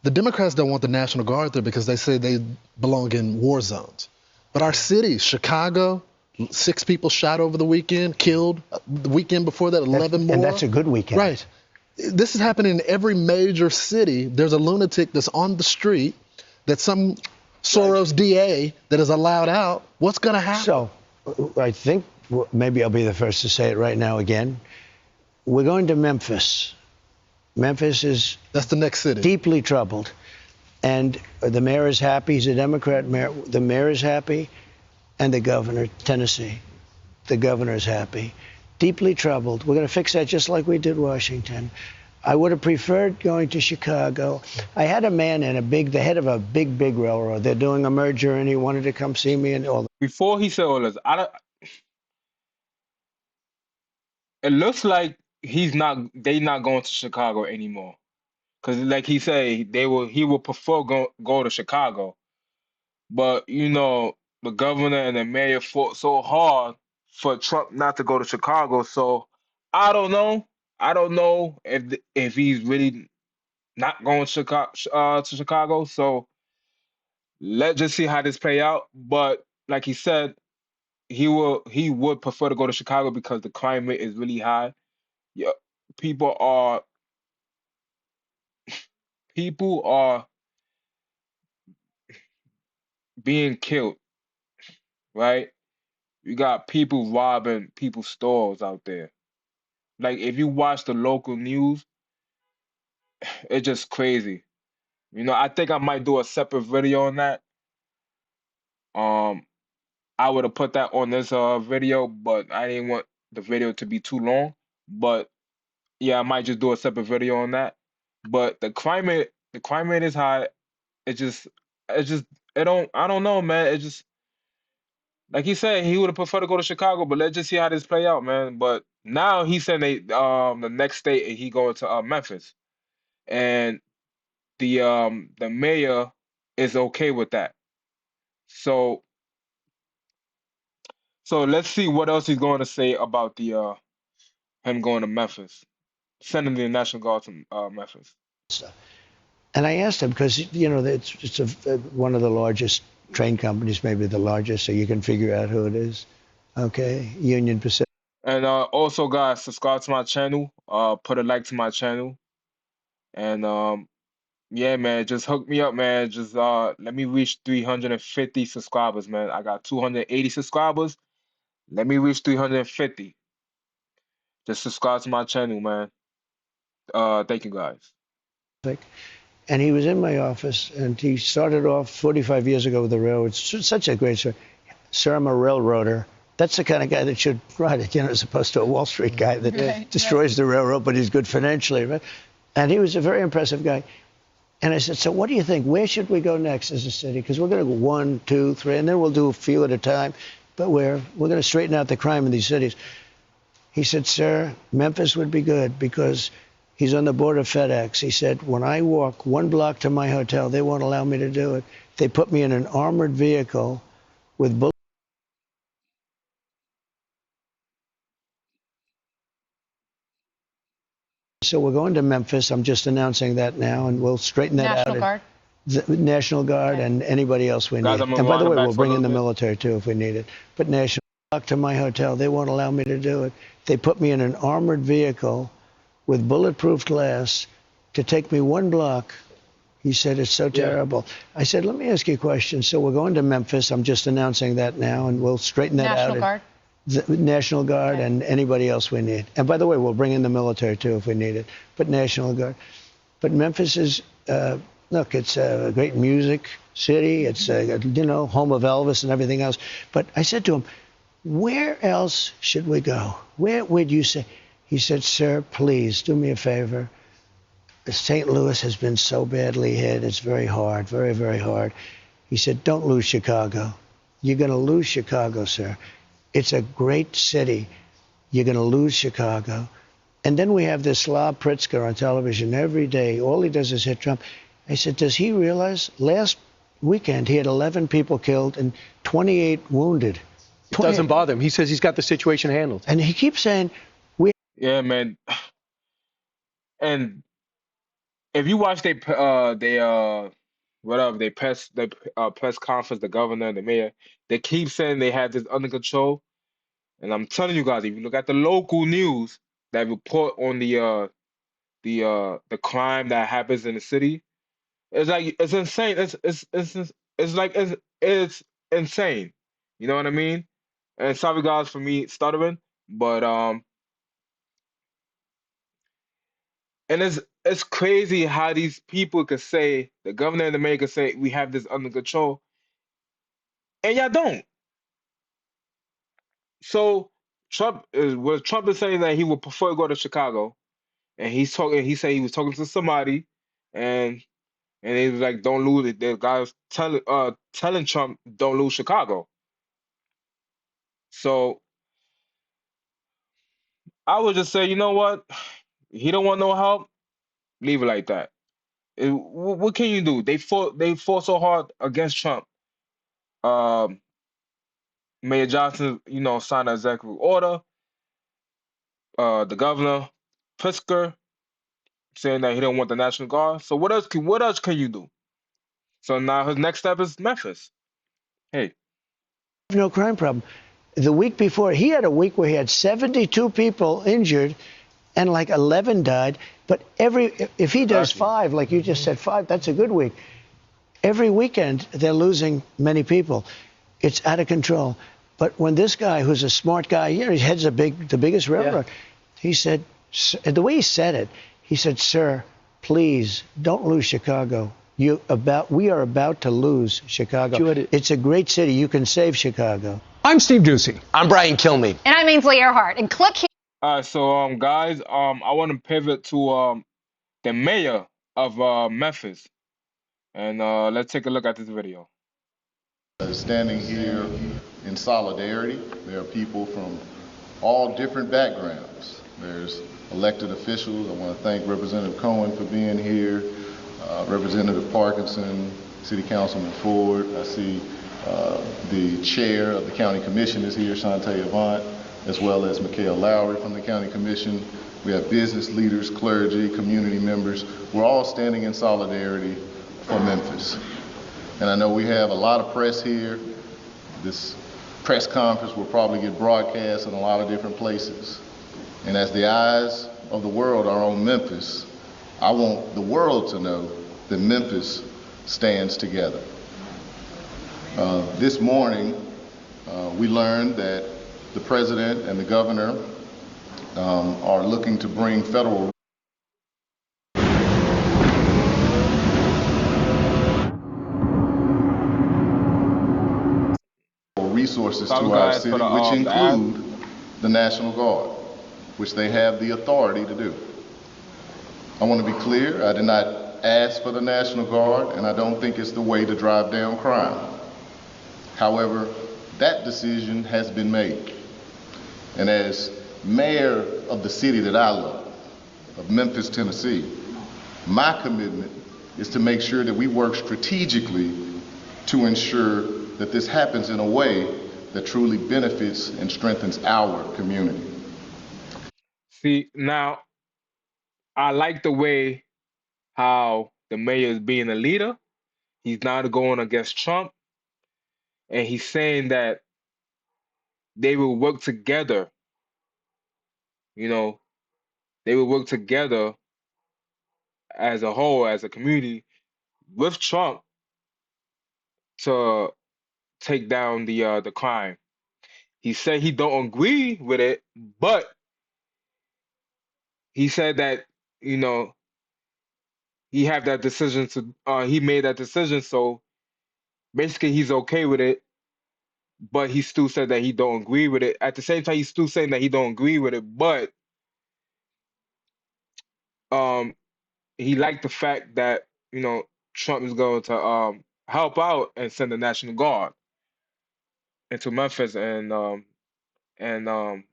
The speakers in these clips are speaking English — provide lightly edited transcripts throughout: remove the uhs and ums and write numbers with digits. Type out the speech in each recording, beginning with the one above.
The Democrats don't want the National Guard there because they say they belong in war zones. But our cities, Chicago, 6 people shot over the weekend, killed. The weekend before that, 11 more. And that's a good weekend. Right. This is happening in every major city. There's a lunatic that's on the street that some Soros DA that is allowed out. What's going to happen? So I think maybe I'll be the first to say it right now again. We're going to Memphis. Memphis is That's the next city. Deeply troubled. And the mayor is happy. He's a Democrat mayor. The mayor is happy. And the governor, Tennessee, the governor is happy. Deeply troubled. We're going to fix that just like we did Washington. I would have preferred going to Chicago. I had a man the head of a big railroad. They're doing a merger, and he wanted to come see me and all. Before he said all this, it looks like they not going to Chicago anymore. Because like he said, he would prefer go to Chicago. But, the governor and the mayor fought so hard for Trump not to go to Chicago. So I don't know. I don't know if he's really not going to Chicago. So let's just see how this play out. But like he said, he would prefer to go to Chicago because the crime rate is really high. Yeah, people are being killed, right? You got people robbing people's stores out there. Like if you watch the local news, it's just crazy. I think I might do a separate video on that. Um, I would have put that on this video, but I didn't want the video to be too long. But yeah, I might just do a separate video on that. But the crime rate is high. It just, it just, I don't know, man. It just, like he said, he would have preferred to go to Chicago, but let's just see how this play out, man. But now he's saying the next state he going to Memphis, and the mayor is okay with that. So let's see what else he's going to say about the him going to Memphis, sending the National Guard to Memphis. And I asked him because it's one of the largest train companies, maybe the largest, so you can figure out who it is. Okay, Union Pacific. And also, guys, subscribe to my channel. Put a like to my channel, and yeah, man, just hook me up, man. Just let me reach 350 subscribers, man. I got 280 subscribers. Let me reach 350. Just subscribe to my channel, man. Thank you, guys. And he was in my office, and he started off 45 years ago with the railroad. It's such a great story. Sir, I'm a railroader. That's the kind of guy that should write it, as opposed to a Wall Street guy that destroys the railroad, but he's good financially, right? And he was a very impressive guy. And I said, so what do you think? Where should we go next as a city? Because we're going to go 1, 2, 3, and then we'll do a few at a time. But we're going to straighten out the crime in these cities. He said, sir, Memphis would be good because he's on the board of FedEx. He said, when I walk 1 block to my hotel, they won't allow me to do it. They put me in an armored vehicle with bullets. So we're going to Memphis. I'm just announcing that now, and we'll straighten that National out. Guard. The National Guard and anybody else we Guys, need. I'm gonna And by the run it way, back we'll for a bring in the little bit. military too if we need it. But National Guard to my hotel, they won't allow me to do it. They put me in an armored vehicle with bulletproof glass to take me 1 block. He said, it's so terrible. I said, let me ask you a question. So we're going to Memphis. I'm just announcing that now, and we'll straighten that out. National Guard. The National Guard and anybody else we need. And by the way, we'll bring in the military too if we need it. But National Guard. But Memphis is, look, it's a great music city. It's, home of Elvis and everything else. But I said to him, where else should we go? Where would you say? He said, sir, please do me a favor. St. Louis has been so badly hit. It's very hard, very, very hard. He said, don't lose Chicago. You're going to lose Chicago, sir. It's a great city. You're going to lose Chicago. And then we have this Slav Pritzker on television every day. All he does is hit Trump. I said, does he realize last weekend he had 11 people killed and 28 wounded? It doesn't bother him. He says he's got the situation handled. And he keeps saying, Yeah, man. And if you watch whatever they press conference, the governor and the mayor, they keep saying they have this under control. And I'm telling you guys, if you look at the local news that report on the crime that happens in the city, it's like it's insane. It's like it's insane. You know what I mean? And sorry guys for me stuttering, but and it's crazy how these people could say, the governor and the mayor could say we have this under control, and y'all don't. So Trump is saying that he would prefer to go to Chicago, and he said he was talking to somebody, and he was like, don't lose it. The guy was telling Trump don't lose Chicago. So I would just say, you know what? He don't want no help. Leave it like that. What can you do? They fought so hard against Trump. Um, Mayor Johnson, signed an executive order. The governor, Pritzker, saying that he don't want the National Guard. So what else can you do? So now his next step is Memphis. Hey, No crime problem. The week before, he had a week where he had 72 people injured and like 11 died. But if he does exactly. five, like you just said, five, that's a good week. Every weekend, they're losing many people. It's out of control. But when this guy, who's a smart guy, he heads the biggest railroad, he said, the way he said it, he said, sir, please don't lose Chicago. We are about to lose Chicago. It's a great city. You can save Chicago. I'm Steve Ducey. I'm Brian Kilmeade. And I'm Ainsley Earhart. And click here. All right, so guys, I want to pivot to the mayor of Memphis, and let's take a look at this video. Standing here in solidarity, there are people from all different backgrounds. There's elected officials. I want to thank Representative Cohen for being here, Representative Parkinson, City Councilman Ford. I see the chair of the County Commission is here, Shantae Avant, as well as Mikhail Lowry from the County Commission. We have business leaders, clergy, community members. We're all standing in solidarity for Memphis. And I know we have a lot of press here. This press conference will probably get broadcast in a lot of different places. And as the eyes of the world are on Memphis, I want the world to know that Memphis stands together. This morning, we learned that the president and the governor are looking to bring federal resources to our city, which include the National Guard, which they have the authority to do. I want to be clear, I did not ask for the National Guard, and I don't think it's the way to drive down crime. However, that decision has been made. And as mayor of the city that I love, of Memphis, Tennessee, my commitment is to make sure that we work strategically to ensure that this happens in a way that truly benefits and strengthens our community. See, now I like the way how the mayor is being a leader. He's not going against Trump, and he's saying that they will work together. You know, they will work together as a whole, as a community, with Trump to take down the crime. He said he don't agree with it, but he said that you know he have that decision to he made that decision, so basically he's okay with it, but he still said that he don't agree with it. At the same time, he's still saying that he don't agree with it, but um he liked the fact that Trump is going to help out and send the National Guard into Memphis and um and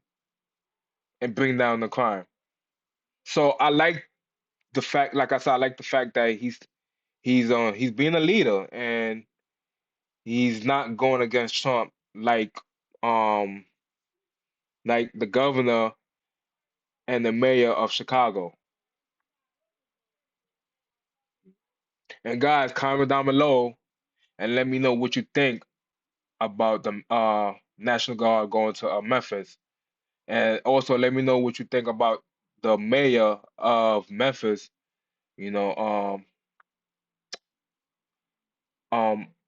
bring down the crime. So I like the fact, like I said, I like the fact that he's being a leader and he's not going against Trump um like the governor and the mayor of Chicago. And guys, comment down below and let me know what you think about the National Guard going to Memphis. And also let me know what you think about the mayor of Memphis, you know,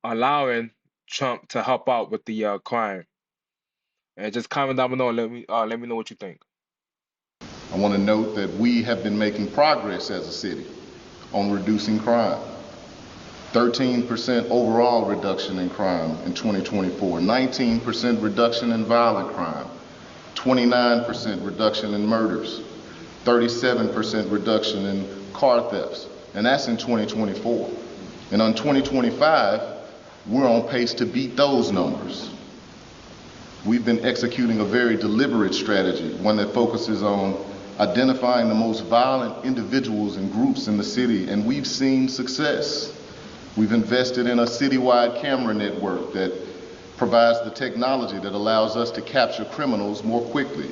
allowing Trump to help out with the crime. And just comment down below and let me know what you think. I want to note that we have been making progress as a city on reducing crime. 13% overall reduction in crime in 2024, 19% reduction in violent crime, 29% reduction in murders, 37% reduction in car thefts, and that's in 2024. And on 2025, we're on pace to beat those numbers. We've been executing a very deliberate strategy, one that focuses on identifying the most violent individuals and groups in the city, and we've seen success. We've invested in a citywide camera network that provides the technology that allows us to capture criminals more quickly.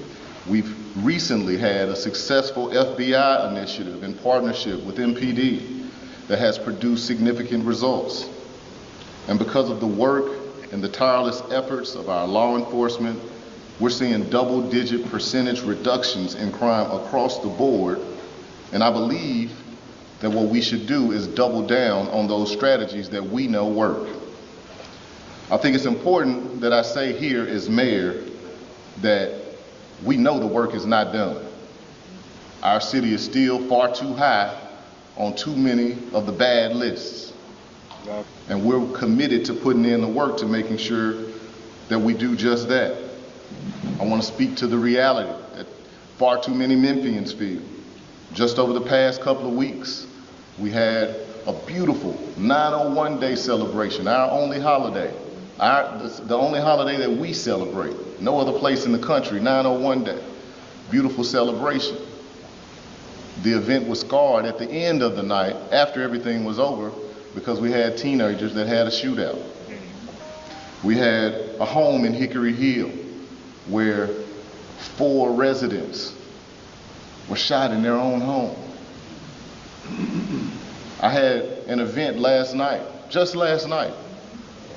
We've recently had a successful FBI initiative in partnership with MPD that has produced significant results. And because of the work and the tireless efforts of our law enforcement, we're seeing double-digit percentage reductions in crime across the board. And I believe that what we should do is double down on those strategies that we know work. I think it's important that I say here as mayor that we know the work is not done. Our city is still far too high on too many of the bad lists. And we're committed to putting in the work to making sure that we do just that. I want to speak to the reality that far too many Memphians feel. Just over the past couple of weeks, we had a beautiful 901 day celebration, our only holiday. The only holiday that we celebrate. No other place in the country, 901 day. Beautiful celebration. The event was scarred at the end of the night, after everything was over, because we had teenagers that had a shootout. We had a home in Hickory Hill where 4 residents were shot in their own home. I had an event last night, just last night,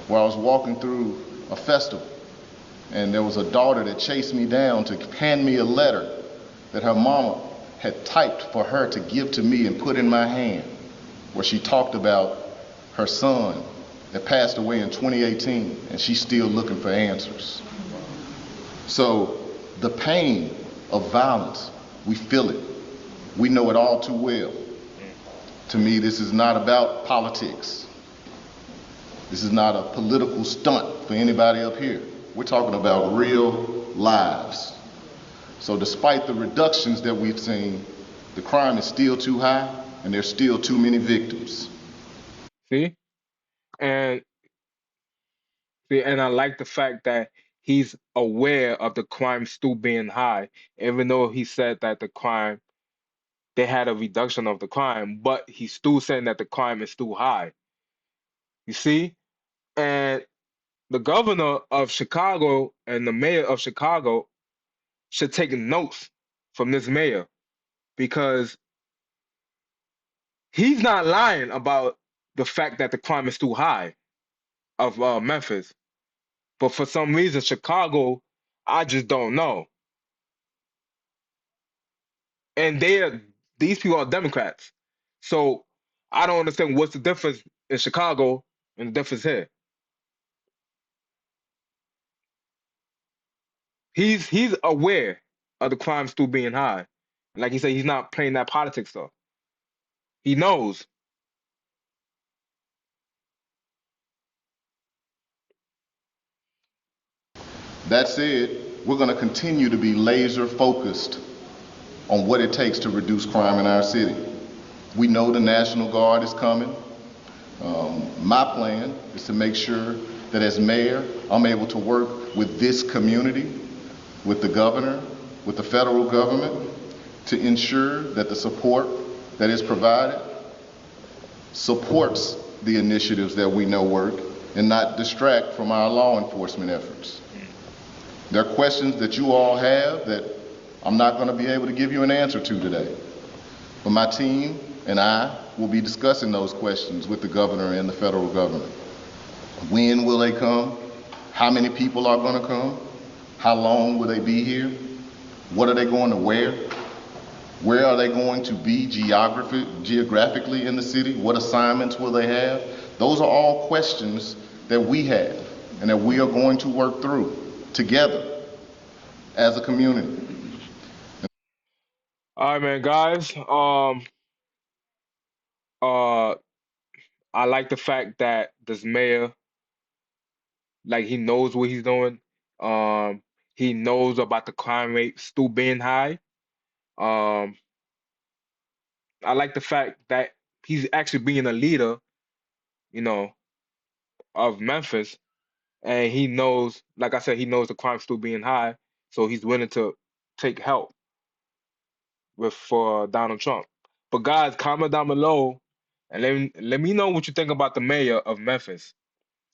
where I was walking through a festival and there was a daughter that chased me down to hand me a letter that her mama had typed for her to give to me and put in my hand, where she talked about her son that passed away in 2018 and she's still looking for answers. So the pain of violence, we feel it. We know it all too well. To me, this is not about politics. This is not a political stunt for anybody up here. We're talking about real lives. So despite the reductions that we've seen, the crime is still too high and there's still too many victims. See? And I like the fact that he's aware of the crime still being high, even though he said that they had a reduction of the crime, but he's still saying that the crime is still high. You see? And the governor of Chicago and the mayor of Chicago should take notes from this mayor, because he's not lying about the fact that the crime is too high of Memphis. But for some reason, Chicago, I just don't know. And these people are Democrats. So I don't understand what's the difference in Chicago and the difference here. He's aware of the crime still being high. Like he said, he's not playing that politics stuff. He knows. That said, we're going to continue to be laser focused on what it takes to reduce crime in our city. We know the National Guard is coming. My plan is to make sure that as mayor, I'm able to work with this community, with the governor, with the federal government, to ensure that the support that is provided supports the initiatives that we know work and not distract from our law enforcement efforts. There are questions that you all have that I'm not going to be able to give you an answer to today. But my team and I will be discussing those questions with the governor and the federal government. When will they come? How many people are going to come? How long will they be here? What are they going to wear? Where are they going to be geographically in the city? What assignments will they have? Those are all questions that we have and that we are going to work through together as a community. All right, man, guys. Uh, I like the fact that this mayor, like, he knows what he's doing. Um, he knows about the crime rate still being high. Um, I like the fact that he's actually being a leader, you know, of Memphis, and he knows, like I said, he knows the crime still being high, so he's willing to take help with for Donald Trump. But guys, comment down below and let me know what you think about the mayor of Memphis.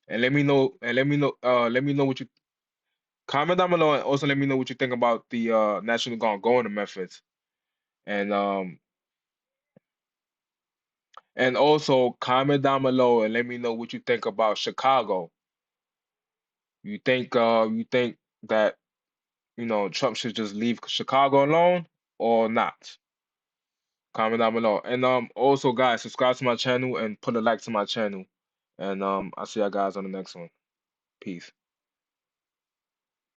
And let me know what you comment down below, and also let me know what you think about the National Guard going to Memphis. And also comment down below and let me know what you think about Chicago. You think that, Trump should just leave Chicago alone or not? Comment down below. And also guys, subscribe to my channel and put a like to my channel. And I'll see you guys on the next one. Peace.